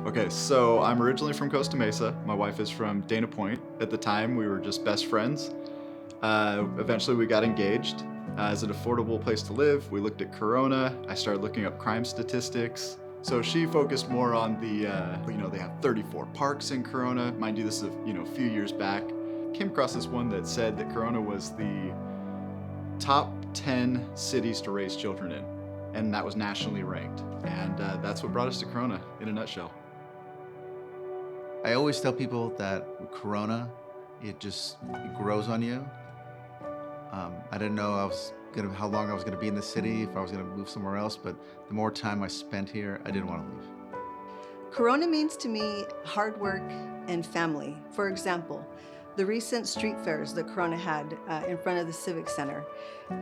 Okay, so I'm originally from Costa Mesa. My wife is from Dana Point. At the time, we were just best friends. Eventually, we got engaged. As an affordable place to live, we looked at Corona. I started looking up crime statistics. So she focused more on the, they have 34 parks in Corona. Mind you, this is a few years back. Came across this one that said that Corona was the top 10 cities to raise children in, and that was nationally ranked. And that's what brought us to Corona in a nutshell. I always tell people that Corona, it grows on you. I didn't know how long I was gonna be in the city, if I was gonna move somewhere else, but the more time I spent here, I didn't want to leave. Corona means to me hard work and family. For example, the recent street fairs that Corona had in front of the Civic Center.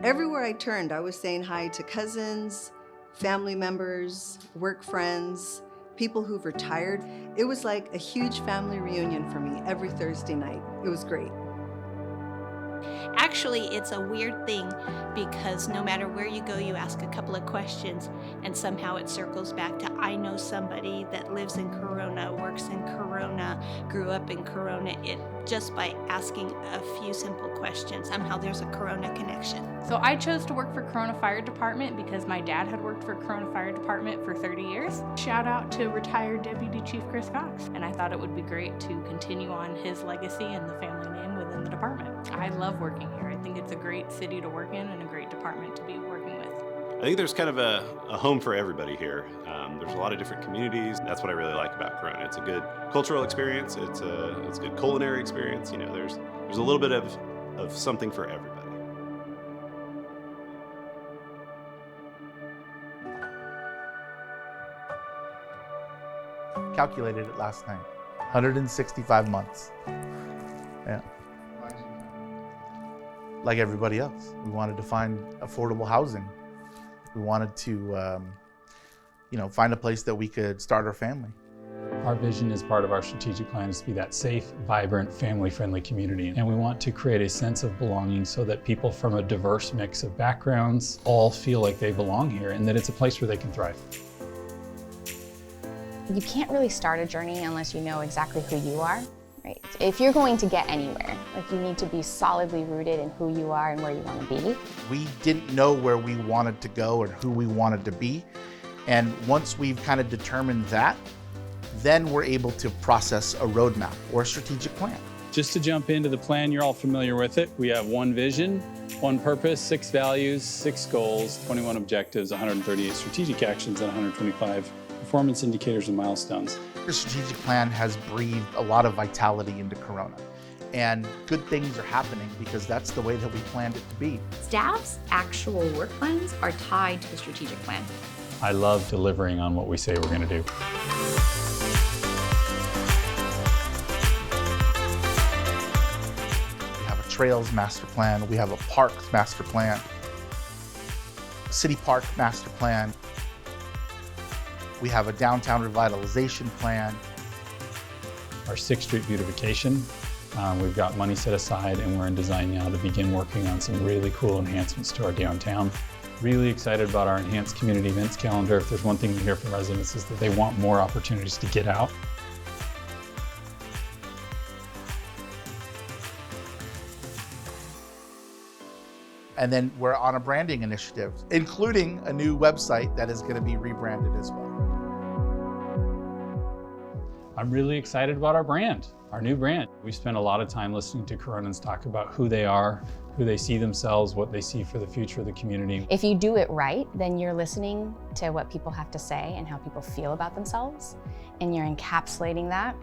Everywhere I turned, I was saying hi to cousins, family members, work friends, people who've retired. It was like a huge family reunion for me every Thursday night. It was great. Actually, it's a weird thing because no matter where you go, you ask a couple of questions and somehow it circles back to I know somebody that lives in Corona, works in Corona, grew up in Corona. Just by asking a few simple questions, somehow there's a Corona connection. So I chose to work for Corona Fire Department because my dad had worked for Corona Fire Department for 30 years. Shout out to retired Deputy Chief Chris Cox. And I thought it would be great to continue on his legacy and the family name within the department. I love working here. I think it's a great city to work in and a great department to be working with. I think there's kind of a home for everybody here. There's a lot of different communities. That's what I really like about Corona. It's a good cultural experience. It's a good culinary experience. There's a little bit of something for everybody. Calculated it last night. 165 months. Yeah. Like everybody else, we wanted to find affordable housing. We wanted to, find a place that we could start our family. Our vision as part of our strategic plan is to be that safe, vibrant, family-friendly community. And we want to create a sense of belonging so that people from a diverse mix of backgrounds all feel like they belong here and that it's a place where they can thrive. You can't really start a journey unless you know exactly who you are. Right. If you're going to get anywhere, you need to be solidly rooted in who you are and where you want to be. We didn't know where we wanted to go or who we wanted to be. And once we've kind of determined that, then we're able to process a roadmap or a strategic plan. Just to jump into the plan, you're all familiar with it. We have one vision, one purpose, 6 values, 6 goals, 21 objectives, 138 strategic actions, and 125 performance indicators and milestones. The strategic plan has breathed a lot of vitality into Corona. And good things are happening because that's the way that we planned it to be. Staff's actual work plans are tied to the strategic plan. I love delivering on what we say we're going to do. We have a trails master plan. We have a parks master plan, a city park master plan. We have a downtown revitalization plan. Our 6th Street beautification, we've got money set aside and we're in design now to begin working on some really cool enhancements to our downtown. Really excited about our enhanced community events calendar. If there's one thing we hear from residents is that they want more opportunities to get out. And then we're on a branding initiative, including a new website that is going to be rebranded as well. I'm really excited about our brand, our new brand. We spent a lot of time listening to Coronans talk about who they are, who they see themselves, what they see for the future of the community. If you do it right, then you're listening to what people have to say and how people feel about themselves, and you're encapsulating that,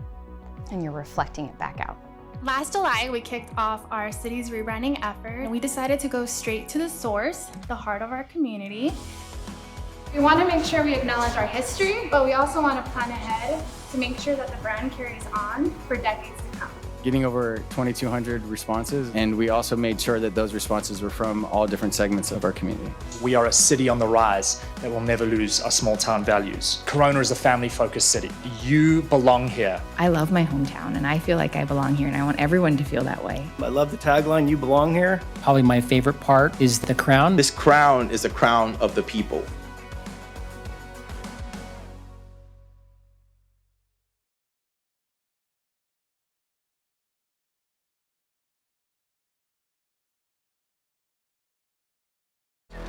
and you're reflecting it back out. Last July, we kicked off our city's rebranding effort, and we decided to go straight to the source, the heart of our community. We want to make sure we acknowledge our history, but we also want to plan ahead to make sure that the brand carries on for decades to come. Getting over 2,200 responses, and we also made sure that those responses were from all different segments of our community. We are a city on the rise that will never lose our small town values. Corona is a family-focused city. You belong here. I love my hometown and I feel like I belong here and I want everyone to feel that way. I love the tagline, you belong here. Probably my favorite part is the crown. This crown is the crown of the people.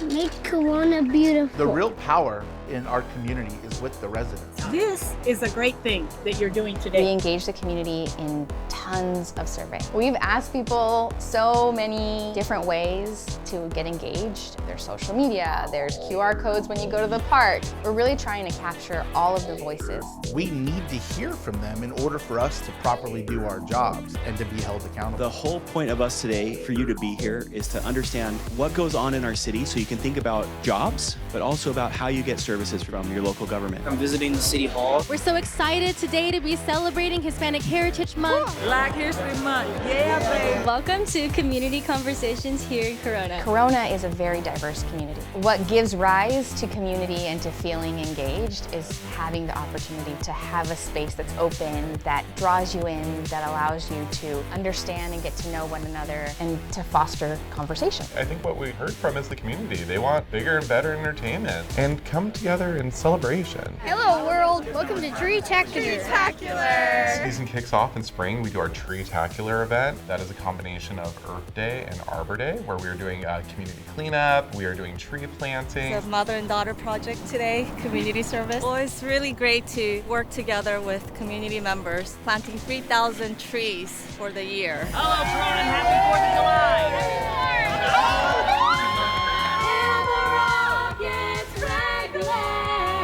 Make Corona beautiful. The real power in our community is with the residents. This is a great thing that you're doing today. We engage the community in tons of surveys. We've asked people so many different ways to get engaged. There's social media, there's QR codes when you go to the park. We're really trying to capture all of their voices. We need to hear from them in order for us to properly do our jobs and to be held accountable. The whole point of us today, for you to be here, is to understand what goes on in our city so you can think about jobs, but also about how you get services from your local government. I'm visiting the City Hall. We're so excited today to be celebrating Hispanic Heritage Month. Black History Month, yeah, baby. Welcome to Community Conversations here in Corona. Corona is a very diverse community. What gives rise to community and to feeling engaged is having the opportunity to have a space that's open, that draws you in, that allows you to understand and get to know one another and to foster conversation. I think what we heard from is the community. They want bigger and better entertainment and come together in celebration. Hello world, welcome to Tree-tacular. The season kicks off in spring. We do our Tree-tacular event. That is a combination of Earth Day and Arbor Day, where we are doing community cleanup, we are doing tree planting. It's a mother and daughter project today, community service. Well, it's really great to work together with community members, planting 3,000 trees for the year. Hello, Corona, happy 4th of July!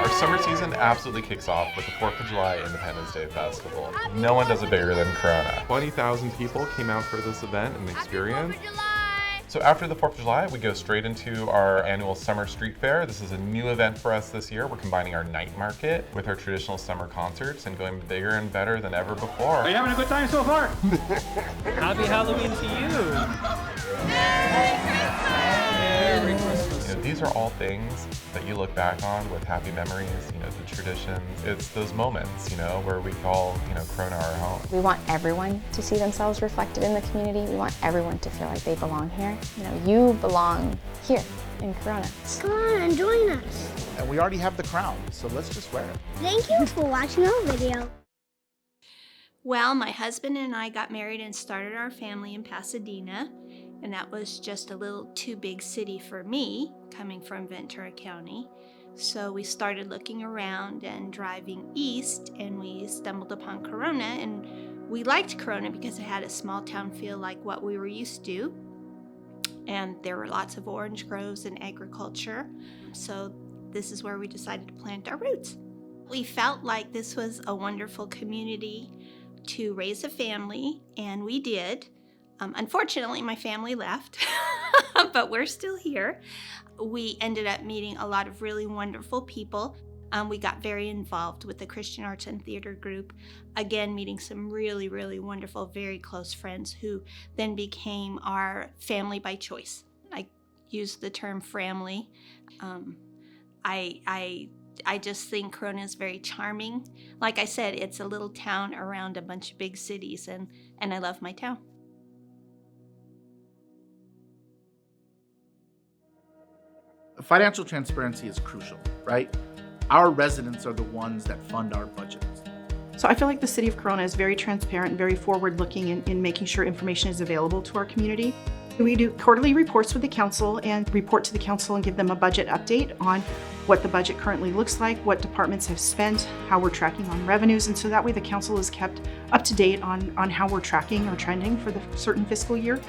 Our summer season absolutely kicks off with the 4th of July Independence Day Festival. No one does it bigger than Corona. 20,000 people came out for this event and experience. So after the 4th of July, we go straight into our annual Summer Street Fair. This is a new event for us this year. We're combining our night market with our traditional summer concerts and going bigger and better than ever before. Are you having a good time so far? Happy Halloween to you. Merry Christmas. You know, these are all things that you look back on with happy memories, you know, the traditions. It's those moments, you know, where we call, you know, Corona our home. We want everyone to see themselves reflected in the community. We want everyone to feel like they belong here. You know, you belong here in Corona. Come on and join us. And we already have the crown, so let's just wear it. Thank you for watching our video. Well, my husband and I got married and started our family in Pasadena, and that was just a little too big city for me, coming from Ventura County. So we started looking around and driving east, and we stumbled upon Corona, and we liked Corona because it had a small town feel like what we were used to, and there were lots of orange groves and agriculture. So this is where we decided to plant our roots. We felt like this was a wonderful community to raise a family, and we did. Unfortunately, my family left, but we're still here. We ended up meeting a lot of really wonderful people. We got very involved with the Christian Arts and Theater group, again, meeting some really, really wonderful, very close friends who then became our family by choice. I use the term family. I just think Corona is very charming. Like I said, it's a little town around a bunch of big cities, and I love my town. Financial transparency is crucial, right? Our residents are the ones that fund our budgets. So I feel like the City of Corona is very transparent, very forward-looking in making sure information is available to our community. We do quarterly reports with the council and report to the council and give them a budget update on what the budget currently looks like, what departments have spent, how we're tracking on revenues, and so that way the council is kept up to date on how we're tracking or trending for the certain fiscal year.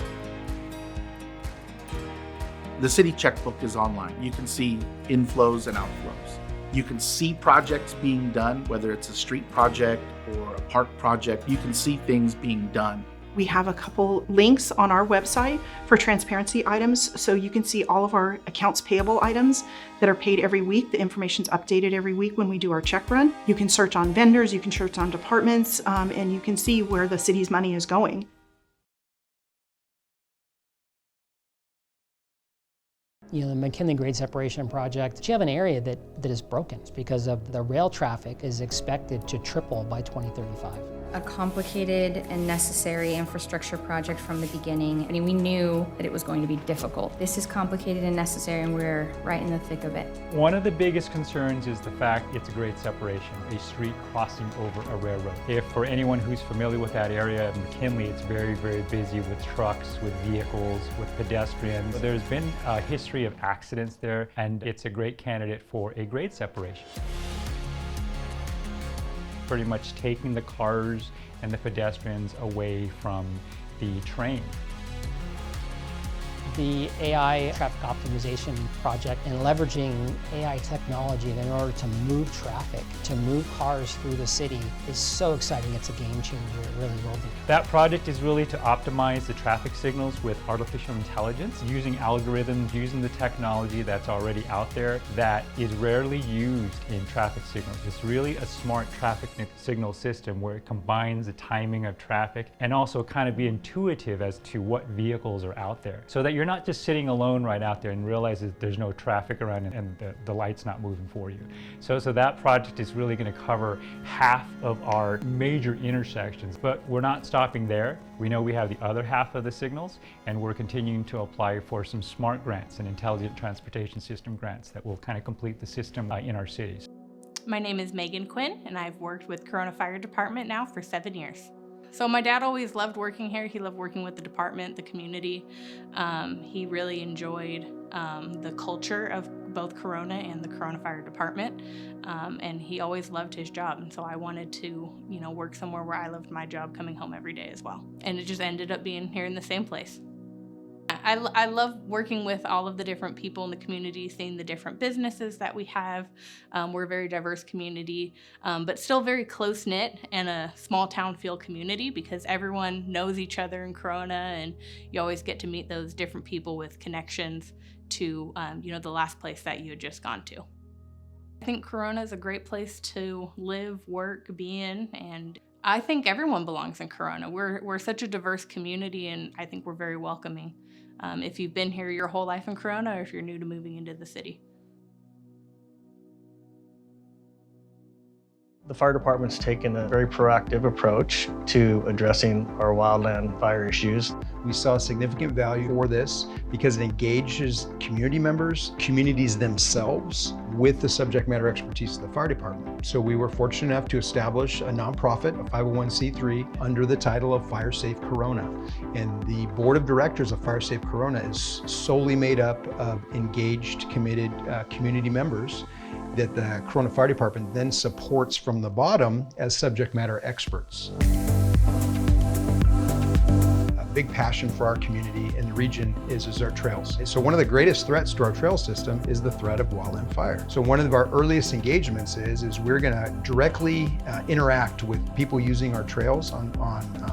The city checkbook is online. You can see inflows and outflows. You can see projects being done, whether it's a street project or a park project. You can see things being done. We have a couple links on our website for transparency items, so you can see all of our accounts payable items that are paid every week. The information's updated every week when we do our check run. You can search on vendors, you can search on departments, and you can see where the city's money is going. You know, the McKinley Grade Separation Project, you have an area that is broken because of the rail traffic is expected to triple by 2035. A complicated and necessary infrastructure project from the beginning. I mean, we knew that it was going to be difficult. This is complicated and necessary, and we're right in the thick of it. One of the biggest concerns is the fact it's a grade separation, a street crossing over a railroad. If for anyone who's familiar with that area of McKinley, it's very, very busy with trucks, with vehicles, with pedestrians. There's been a history history of accidents there, and it's a great candidate for a grade separation. Pretty much taking the cars and the pedestrians away from the train. The AI traffic optimization project and leveraging AI technology in order to move traffic, to move cars through the city is so exciting. It's a game changer. It really will be. That project is really to optimize the traffic signals with artificial intelligence, using algorithms, using the technology that's already out there that is rarely used in traffic signals. It's really a smart traffic signal system where it combines the timing of traffic and also kind of be intuitive as to what vehicles are out there, so that you're not just sitting alone right out there and realize that there's no traffic around and the light's not moving for you. So that project is really going to cover half of our major intersections, but we're not stopping there. We know we have the other half of the signals, and we're continuing to apply for some SMART grants and intelligent transportation system grants that will kind of complete the system in our cities. My name is Megan Quinn, and I've worked with Corona Fire Department now for 7 years. So my dad always loved working here. He loved working with the department, the community. He really enjoyed the culture of both Corona and the Corona Fire Department. And he always loved his job. And so I wanted to, work somewhere where I loved my job, coming home every day as well. And it just ended up being here in the same place. I love working with all of the different people in the community, seeing the different businesses that we have. We're a very diverse community, but still very close-knit and a small town feel community because everyone knows each other in Corona, and you always get to meet those different people with connections to the last place that you had just gone to. I think Corona is a great place to live, work, be in, and I think everyone belongs in Corona. We're such a diverse community, and I think we're very welcoming. If you've been here your whole life in Corona, or if you're new to moving into the city. The fire department's taken a very proactive approach to addressing our wildland fire issues. We saw significant value for this because it engages community members, communities themselves, with the subject matter expertise of the fire department. So we were fortunate enough to establish a nonprofit, a 501c3, under the title of Fire Safe Corona. And the board of directors of Fire Safe Corona is solely made up of engaged, committed community members that the Corona Fire Department then supports from the bottom as subject matter experts. Big passion for our community and the region is our trails. So one of the greatest threats to our trail system is the threat of wildland fire. So one of our earliest engagements is we're gonna directly interact with people using our trails on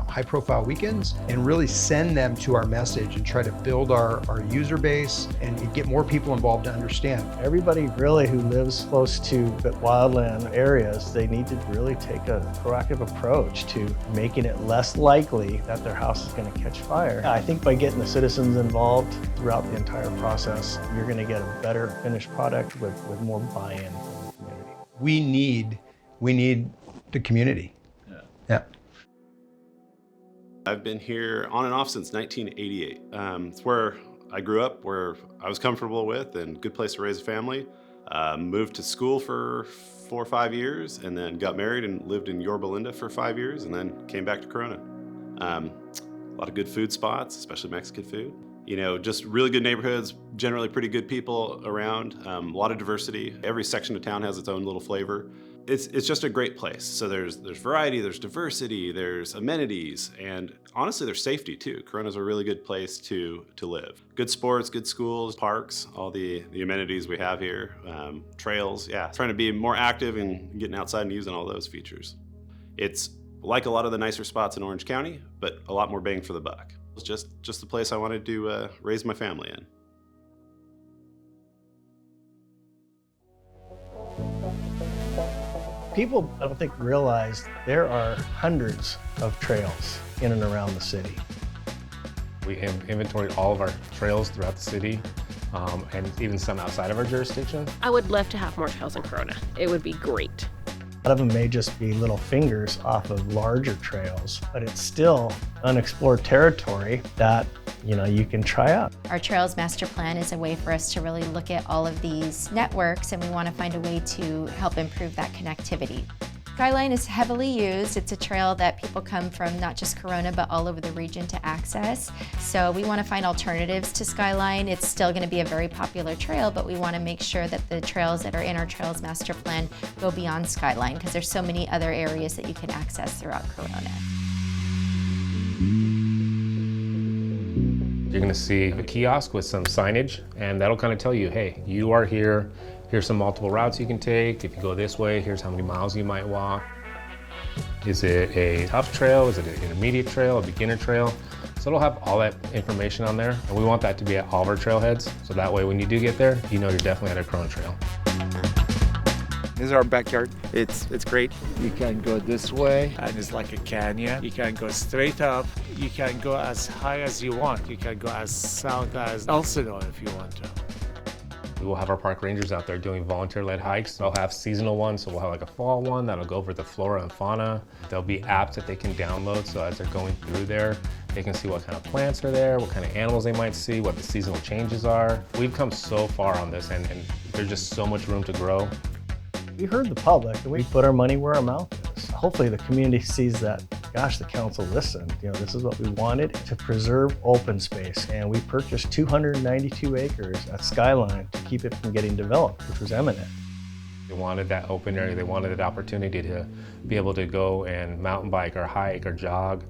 high profile weekends and really send them to our message and try to build our user base and get more people involved to understand. Everybody really who lives close to the wildland areas, they need to really take a proactive approach to making it less likely that their house is gonna catch fire. I think by getting the citizens involved throughout the entire process, you're going to get a better finished product with more buy-in from the community. We need the community. Yeah. I've been here on and off since 1988. It's where I grew up, where I was comfortable with, and good place to raise a family. Moved to school for 4 or 5 years, and then got married and lived in Yorba Linda for 5 years, and then came back to Corona. A lot of good food spots, especially Mexican food. Just really good neighborhoods, generally pretty good people around, a lot of diversity. Every section of town has its own little flavor. It's just a great place. So there's variety, there's diversity, there's amenities, and honestly there's safety too. Corona's a really good place to live. Good sports, good schools, parks, all the amenities we have here, trails, yeah. Trying to be more active and getting outside and using all those features. It's like a lot of the nicer spots in Orange County, but a lot more bang for the buck. It's just the place I wanted to raise my family in. People, I don't think, realize there are hundreds of trails in and around the city. We inventoried all of our trails throughout the city, and even some outside of our jurisdiction. I would love to have more trails in Corona. It would be great. A lot of them may just be little fingers off of larger trails, but it's still unexplored territory that you can try out. Our Trails Master Plan is a way for us to really look at all of these networks, and we want to find a way to help improve that connectivity. Skyline is heavily used. It's a trail that people come from not just Corona, but all over the region to access. So we want to find alternatives to Skyline. It's still going to be a very popular trail, but we want to make sure that the trails that are in our Trails Master Plan go beyond Skyline, because there's so many other areas that you can access throughout Corona. You're going to see a kiosk with some signage, and that'll kind of tell you, hey, you are here. Here's some multiple routes you can take. If you go this way, here's how many miles you might walk. Is it a tough trail? Is it an intermediate trail, a beginner trail? So it'll have all that information on there, and we want that to be at all of our trailheads. So that way when you do get there, you know you're definitely at a Corona trail. This is our backyard. It's great. You can go this way, and it's like a canyon. You can go straight up. You can go as high as you want. You can go as south as Elsinore if you want to. We will have our park rangers out there doing volunteer-led hikes. They'll have seasonal ones, so we'll have like a fall one that'll go over the flora and fauna. There'll be apps that they can download, so as they're going through there, they can see what kind of plants are there, what kind of animals they might see, what the seasonal changes are. We've come so far on this, and there's just so much room to grow. We heard the public, and we put our money where our mouth is. Hopefully the community sees that, gosh, the council listened. You know, this is what we wanted, to preserve open space. And we purchased 292 acres at Skyline to keep it from getting developed, which was eminent. They wanted that open area. They wanted that opportunity to be able to go and mountain bike or hike or jog.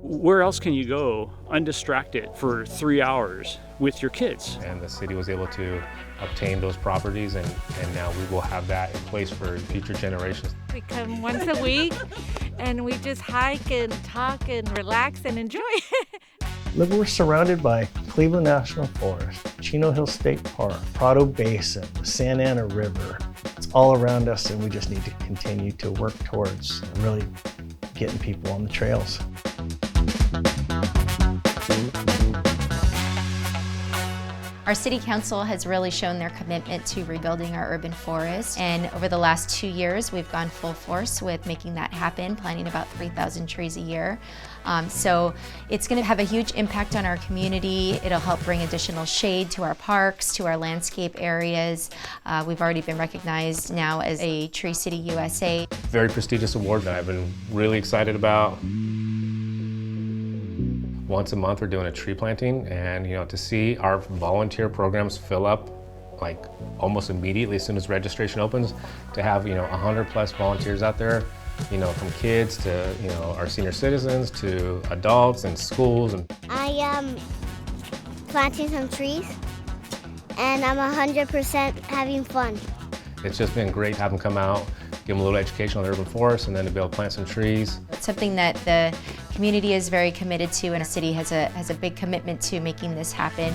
Where else can you go undistracted for 3 hours with your kids? And the city was able to obtain those properties, and now we will have that in place for future generations. We come once a week and we just hike and talk and relax and enjoy. Look, we're surrounded by Cleveland National Forest, Chino Hill State Park, Prado Basin, the Santa Ana River. It's all around us, and we just need to continue to work towards really getting people on the trails. Our city council has really shown their commitment to rebuilding our urban forest, and over the last 2 years we've gone full force with making that happen, planting about 3,000 trees a year. So it's going to have a huge impact on our community. It'll help bring additional shade to our parks, to our landscape areas. We've already been recognized now as a Tree City USA. Very prestigious award that I've been really excited about. Once a month we're doing a tree planting, and to see our volunteer programs fill up like almost immediately as soon as registration opens, to have 100 plus volunteers out there, from kids to our senior citizens to adults and schools. And I am planting some trees, and I'm 100% having fun. It's just been great to have them come out, give them a little education on the urban forest, and then to be able to plant some trees. It's something that the community is very committed to, and the city has a big commitment to making this happen.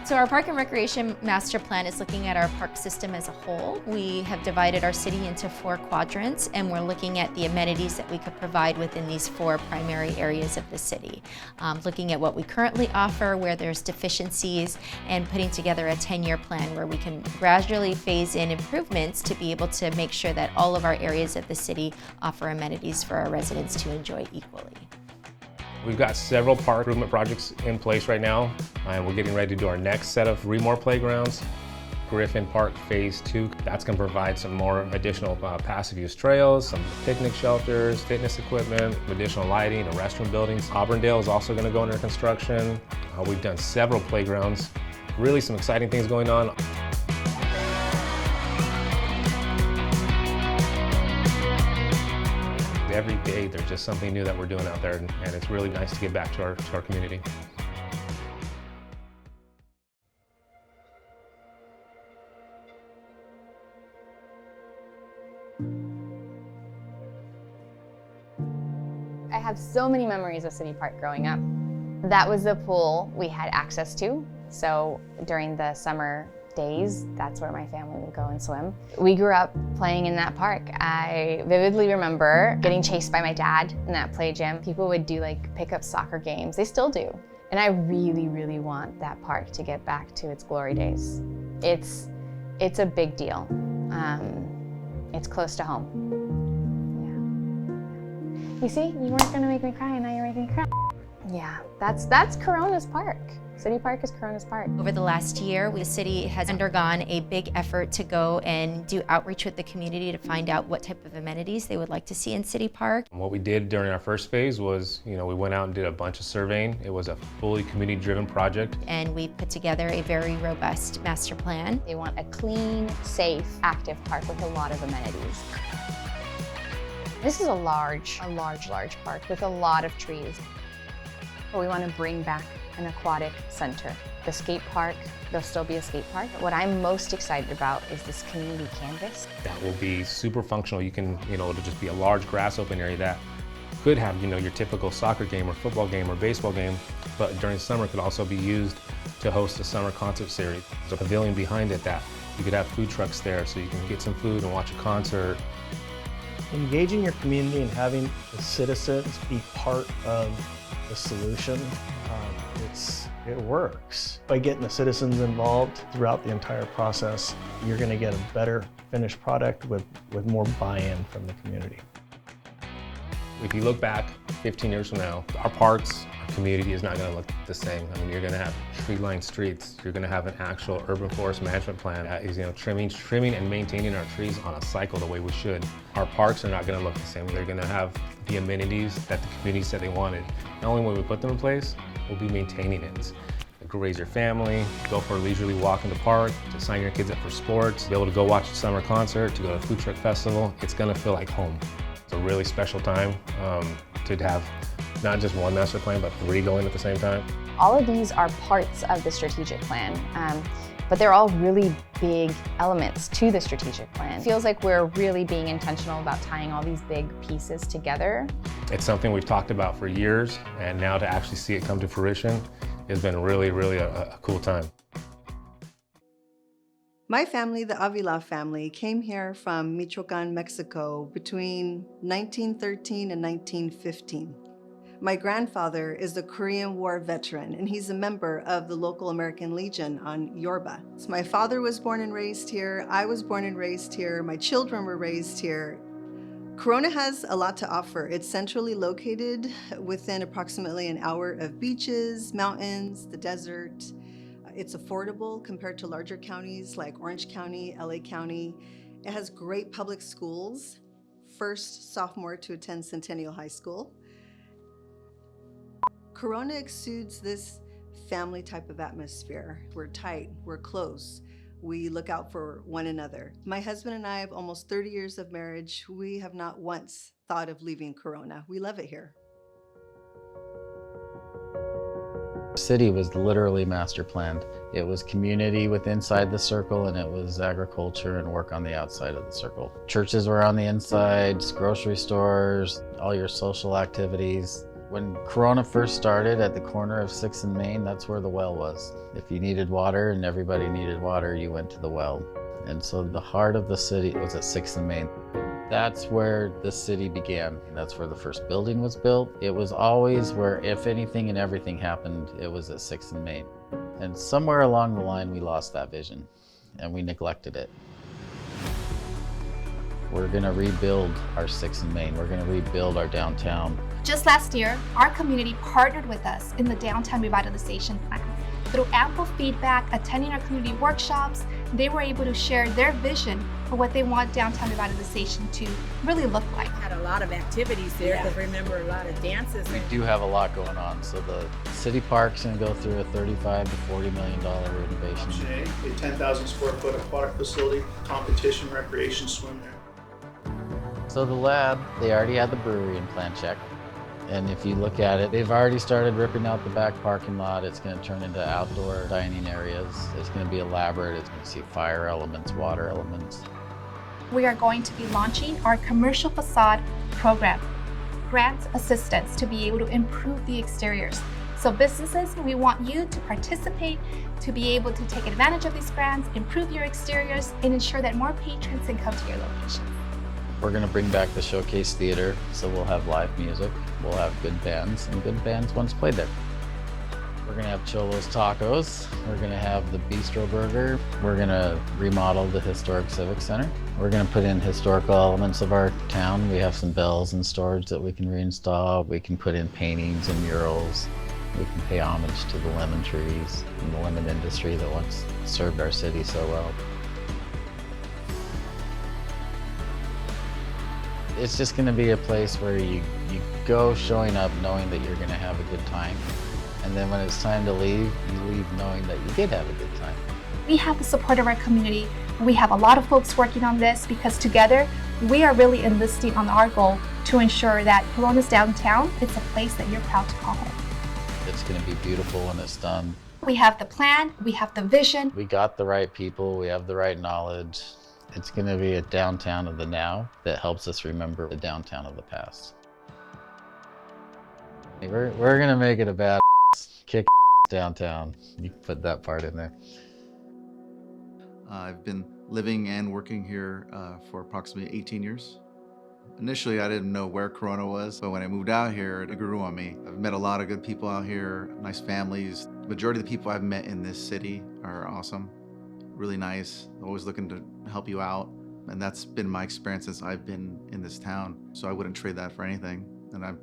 So our Park and Recreation Master Plan is looking at our park system as a whole. We have divided our city into 4 quadrants, and we're looking at the amenities that we could provide within these 4 primary areas of the city. Looking at what we currently offer, where there's deficiencies, and putting together a 10-year plan where we can gradually phase in improvements to be able to make sure that all of our areas of the city offer amenities for our residents to enjoy equally. We've got several park improvement projects in place right now, and we're getting ready to do our next set of Remore playgrounds. Griffin Park Phase 2, that's going to provide some more additional passive use trails, some picnic shelters, fitness equipment, additional lighting, and restroom buildings. Auburndale is also going to go under construction. We've done several playgrounds, really some exciting things going on. Every day there's just something new that we're doing out there, and it's really nice to give back to our community. I have so many memories of City Park growing up. That was the pool we had access to, so during the summer days, that's where my family would go and swim. We grew up playing in that park. I vividly remember getting chased by my dad in that play gym. People would do like pickup soccer games. They still do. And I really, really want that park to get back to its glory days. It's a big deal. It's close to home. Yeah. You see, you weren't gonna make me cry and now you're making me cry. Yeah, that's Corona's park. City Park is Corona's park. Over the last year, the city has undergone a big effort to go and do outreach with the community to find out what type of amenities they would like to see in City Park. What we did during our first phase was, we went out and did a bunch of surveying. It was a fully community-driven project. And we put together a very robust master plan. They want a clean, safe, active park with a lot of amenities. This is a large park with a lot of trees. But we want to bring back an aquatic center. The skate park, there'll still be a skate park. What I'm most excited about is this community canvas. That will be super functional. You can, it'll just be a large grass open area that could have, your typical soccer game or football game or baseball game, but during summer could also be used to host a summer concert series. There's a pavilion behind it that you could have food trucks there so you can get some food and watch a concert. Engaging your community and having the citizens be part of the solution, it works. By getting the citizens involved throughout the entire process, you're going to get a better finished product with more buy-in from the community. If you look back 15 years from now, our parks, our community is not going to look the same. I mean, you're going to have tree-lined streets. You're going to have an actual urban forest management plan that is, trimming and maintaining our trees on a cycle the way we should. Our parks are not going to look the same. They're going to have the amenities that the community said they wanted. Not only when we put them in place, we'll be maintaining it. You can raise your family, go for a leisurely walk in the park, to sign your kids up for sports, be able to go watch a summer concert, to go to a food truck festival. It's going to feel like home. It's a really special time to have not just one master plan, but 3 going at the same time. All of these are parts of the strategic plan, but they're all really big elements to the strategic plan. It feels like we're really being intentional about tying all these big pieces together. It's something we've talked about for years, and now to actually see it come to fruition has been really, really a cool time. My family, the Avila family, came here from Michoacan, Mexico between 1913 and 1915. My grandfather is a Korean War veteran, and he's a member of the local American Legion on Yorba. So my father was born and raised here, I was born and raised here, my children were raised here. Corona has a lot to offer. It's centrally located within approximately an hour of beaches, mountains, the desert. It's affordable compared to larger counties like Orange County, LA County. It has great public schools, first sophomore to attend Centennial High School. Corona exudes this family type of atmosphere. We're tight, we're close. We look out for one another. My husband and I have almost 30 years of marriage. We have not once thought of leaving Corona. We love it here. The city was literally master planned. It was community with inside the circle, and it was agriculture and work on the outside of the circle. Churches were on the inside, grocery stores, all your social activities. When Corona first started at the corner of 6th and Main, that's where the well was. If you needed water and everybody needed water, you went to the well. And so the heart of the city was at 6th and Main. That's where the city began. That's where the first building was built. It was always where if anything and everything happened, it was at 6th and Main. And somewhere along the line, we lost that vision and we neglected it. We're gonna rebuild our 6th and Main. We're gonna rebuild our downtown. Just last year, our community partnered with us in the Downtown Revitalization Plan. Through ample feedback, attending our community workshops, they were able to share their vision for what they want downtown revitalization to really look like. Had a lot of activities there, because remember a lot of dances. We do have a lot going on. So the city park's gonna go through a $35 to $40 million renovation. A 10,000 square foot aquatic facility, competition, recreation, swim there. So the lab, they already had the brewery in plan check. And if you look at it, they've already started ripping out the back parking lot. It's going to turn into outdoor dining areas. It's going to be elaborate. It's going to see fire elements, water elements. We are going to be launching our commercial facade program, grant assistance to be able to improve the exteriors. So businesses, we want you to participate, to be able to take advantage of these grants, improve your exteriors, and ensure that more patrons can come to your locations. We're going to bring back the Showcase Theater, so we'll have live music, we'll have good bands, and good bands once played there. We're gonna have Cholo's Tacos. We're gonna have the Bistro Burger. We're gonna remodel the Historic Civic Center. We're gonna put in historical elements of our town. We have some bells and storage that we can reinstall. We can put in paintings and murals. We can pay homage to the lemon trees and the lemon industry that once served our city so well. It's just gonna be a place where you go showing up knowing that you're gonna have a good time. And then when it's time to leave, you leave knowing that you did have a good time. We have the support of our community. We have a lot of folks working on this because together we are really enlisting on our goal to ensure that Corona's downtown is a place that you're proud to call home. It's gonna be beautiful when it's done. We have the plan, we have the vision. We got the right people, we have the right knowledge. It's gonna be a downtown of the now that helps us remember the downtown of the past. We're gonna make it a bad kick downtown. You can put that part in there. I've been living and working here for approximately 18 years. Initially, I didn't know where Corona was, but when I moved out here, it grew on me. I've met a lot of good people out here, nice families. The majority of the people I've met in this city are awesome, really nice, always looking to help you out. And that's been my experience since I've been in this town. So I wouldn't trade that for anything. And I'm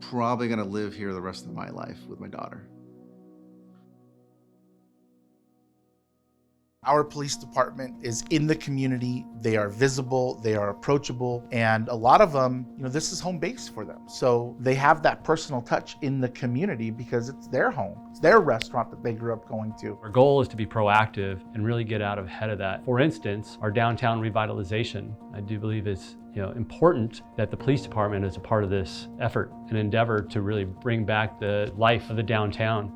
probably gonna live here the rest of my life with my daughter. Our police department is in the community. They are visible, they are approachable, and a lot of them, this is home base for them. So they have that personal touch in the community because it's their home. It's their restaurant that they grew up going to. Our goal is to be proactive and really get out ahead of that. For instance, our downtown revitalization, I do believe is important that the police department is a part of this effort and endeavor to really bring back the life of the downtown.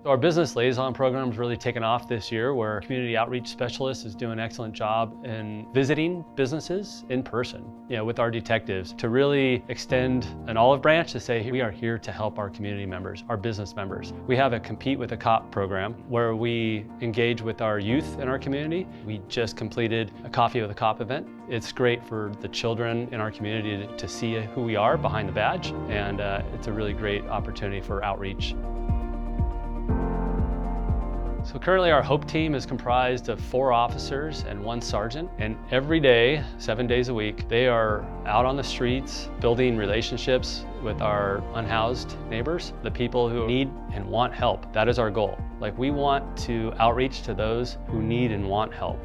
Our business liaison program has really taken off this year, where community outreach specialist is doing an excellent job in visiting businesses in person, with our detectives to really extend an olive branch to say, we are here to help our community members, our business members. We have a Compete with a Cop program where we engage with our youth in our community. We just completed a Coffee with a Cop event. It's great for the children in our community to see who we are behind the badge, and it's a really great opportunity for outreach. So currently our HOPE team is comprised of 4 officers and 1 sergeant, and every day, 7 days a week, they are out on the streets building relationships with our unhoused neighbors, the people who need and want help. That is our goal. We want to outreach to those who need and want help.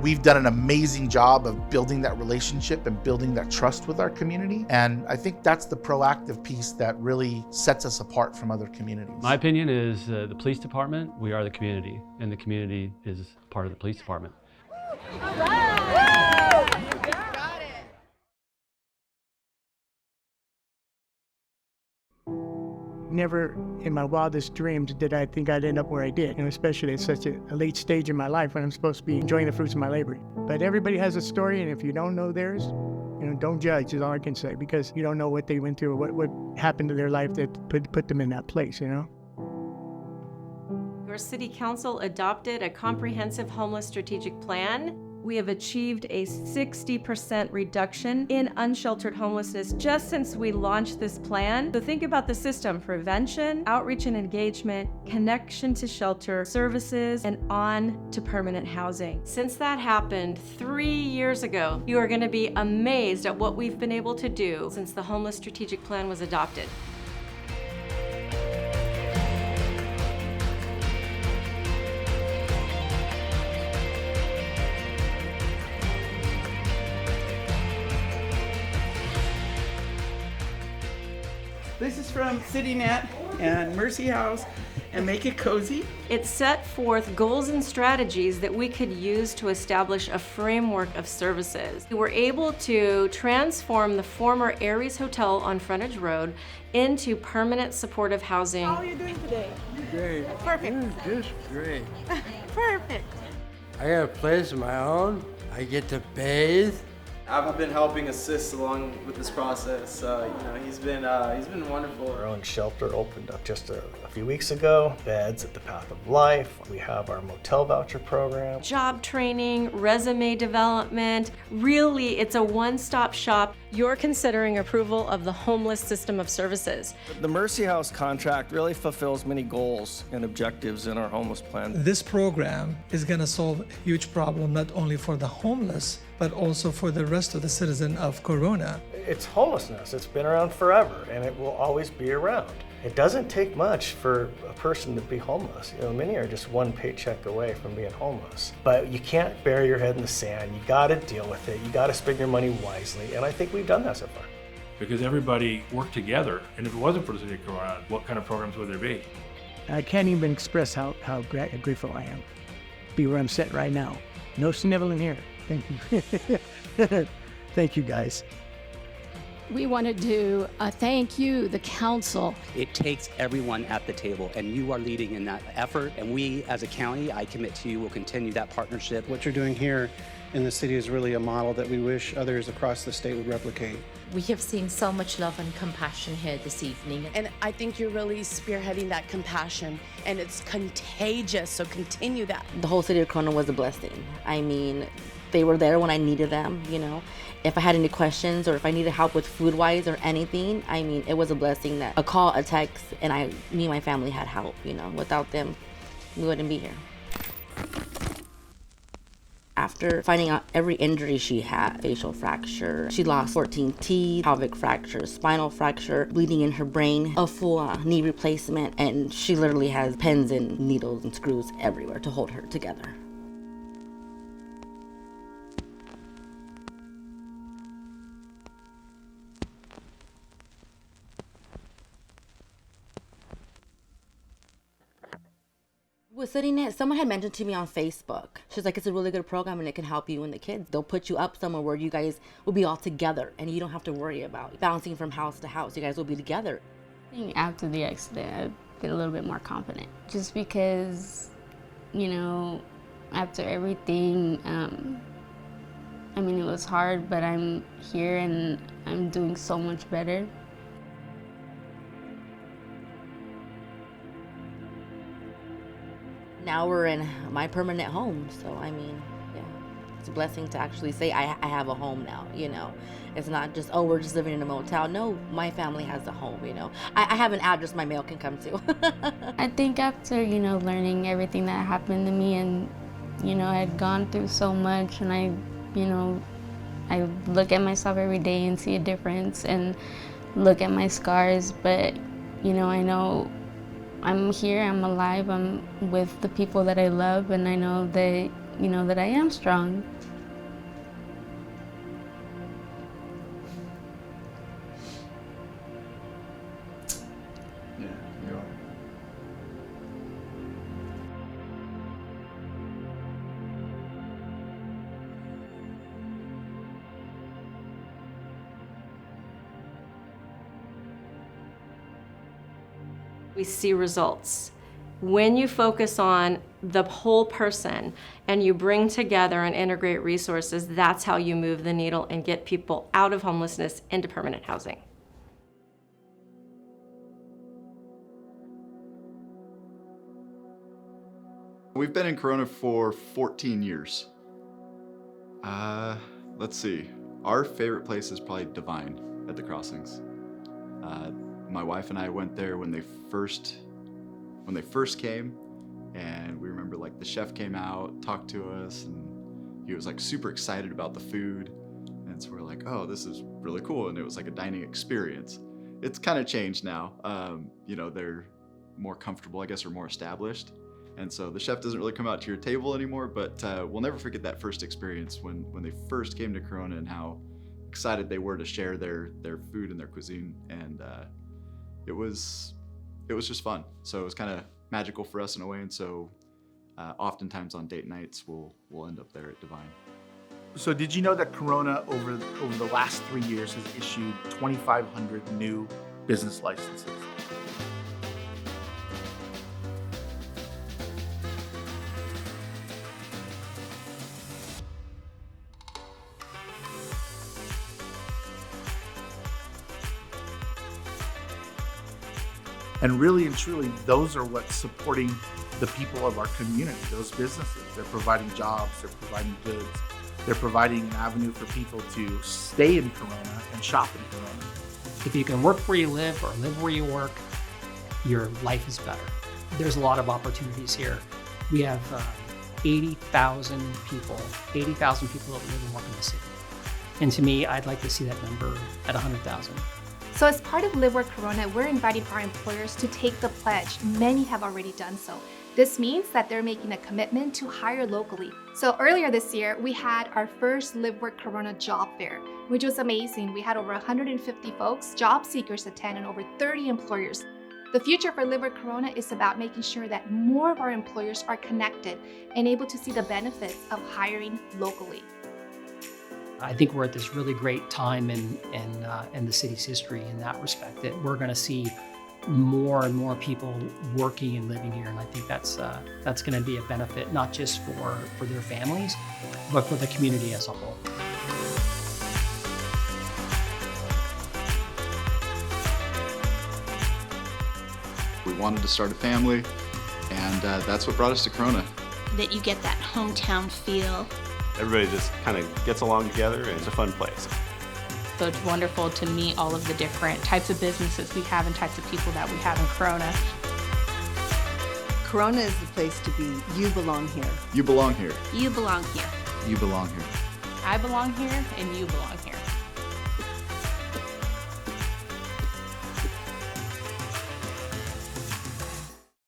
We've done an amazing job of building that relationship and building that trust with our community. And I think that's the proactive piece that really sets us apart from other communities. My opinion is the police department, we are the community, and the community is part of the police department. All right. You got it. Never in my wildest dreams did I think I'd end up where I did, especially at such a late stage in my life when I'm supposed to be enjoying the fruits of my labor. But everybody has a story, and if you don't know theirs, don't judge is all I can say, because you don't know what they went through or what happened to their life that put them in that place, Your City Council adopted a comprehensive homeless strategic plan. We have achieved a 60% reduction in unsheltered homelessness just since we launched this plan. So think about the system: prevention, outreach and engagement, connection to shelter services, and on to permanent housing. Since that happened 3 years ago, you are going to be amazed at what we've been able to do since the homeless strategic plan was adopted. This is from CityNet and Mercy House and Make It Cozy. It set forth goals and strategies that we could use to establish a framework of services. We were able to transform the former Aries Hotel on Frontage Road into permanent supportive housing. How are you doing today? Great. Perfect. Just great. Perfect. I got a place of my own. I get to bathe. I've been helping assist along with this process. He's been wonderful. Our own shelter opened up just a few weeks ago. Beds at the Path of Life. We have our motel voucher program. Job training, resume development. Really, it's a one-stop shop. You're considering approval of the Homeless System of Services. The Mercy House contract really fulfills many goals and objectives in our homeless plan. This program is going to solve a huge problem not only for the homeless, but also for the rest of the citizens of Corona. It's homelessness. It's been around forever, and it will always be around. It doesn't take much for a person to be homeless. Many are just one paycheck away from being homeless. But you can't bury your head in the sand. You got to deal with it. You got to spend your money wisely, and I think we've done that so far. Because everybody worked together, and if it wasn't for the city of Corona, what kind of programs would there be? I can't even express how grateful I am to be where I'm sitting right now. No sniveling here. Thank you. Thank you, guys. We want to do a thank you, the council. It takes everyone at the table, and you are leading in that effort. And we, as a county, I commit to you, will continue that partnership. What you're doing here in the city is really a model that we wish others across the state would replicate. We have seen so much love and compassion here this evening. And I think you're really spearheading that compassion, and it's contagious, so continue that. The whole city of Corona was a blessing. I mean, they were there when I needed them, you know. If I had any questions or if I needed help with food-wise or anything, I mean, it was a blessing that a call, a text, and me and my family had help, you know. Without them, we wouldn't be here. After finding out every injury she had, facial fracture, she lost 14 teeth, pelvic fracture, spinal fracture, bleeding in her brain, a full knee replacement, and she literally has pins and needles and screws everywhere to hold her together. Was sitting there, someone had mentioned to me on Facebook. She's like, it's a really good program and it can help you and the kids. They'll put you up somewhere where you guys will be all together and you don't have to worry about bouncing from house to house. You guys will be together. I think after the accident, I get a little bit more confident. Just because, you know, after everything, I mean, it was hard, but I'm here and I'm doing so much better. Now we're in my permanent home, so I mean, yeah, it's a blessing to actually say I have a home now, you know. It's not just, oh, we're just living in a motel. No, my family has a home, you know. I have an address my mail can come to. I think after, you know, learning everything that happened to me and, you know, I had gone through so much and I look at myself every day and see a difference and look at my scars, but, you know, I know I'm here, I'm alive, I'm with the people that I love, and I know that, you know, that I am strong. Yeah, you are. We see results. When you focus on the whole person and you bring together and integrate resources, that's how you move the needle and get people out of homelessness into permanent housing. We've been in Corona for 14 years. Let's see. Our favorite place is probably Divine at the Crossings. My wife and I went there when they first came, and we remember like the chef came out, talked to us, and he was like super excited about the food. And so we're like, oh, this is really cool. And it was like a dining experience. It's kind of changed now. You know, they're more comfortable, I guess, or more established. And so the chef doesn't really come out to your table anymore, but we'll never forget that first experience when they first came to Corona and how excited they were to share their food and their cuisine. And it was just fun. So it was kind of magical for us in a way. And so oftentimes on date nights, we'll end up there at Divine. So did you know that Corona over the last 3 years has issued 2,500 new business licenses? And really and truly, those are what's supporting the people of our community, those businesses. They're providing jobs, they're providing goods. They're providing an avenue for people to stay in Corona and shop in Corona. If you can work where you live or live where you work, your life is better. There's a lot of opportunities here. We have 80,000 people that live and work in the city. And to me, I'd like to see that number at 100,000. So as part of Live Work Corona, we're inviting our employers to take the pledge. Many have already done so. This means that they're making a commitment to hire locally. So earlier this year, we had our first Live Work Corona job fair, which was amazing. We had over 150 folks, job seekers attend, and over 30 employers. The future for Live Work Corona is about making sure that more of our employers are connected and able to see the benefits of hiring locally. I think we're at this really great time in the city's history in that respect, that we're going to see more and more people working and living here, and I think that's going to be a benefit not just for their families, but for the community as a whole. We wanted to start a family, and that's what brought us to Corona. That you get that hometown feel. Everybody just kind of gets along together, and it's a fun place. So it's wonderful to meet all of the different types of businesses we have and types of people that we have in Corona. Corona is the place to be. You belong here. You belong here. You belong here. You belong here. I belong here, and you belong here.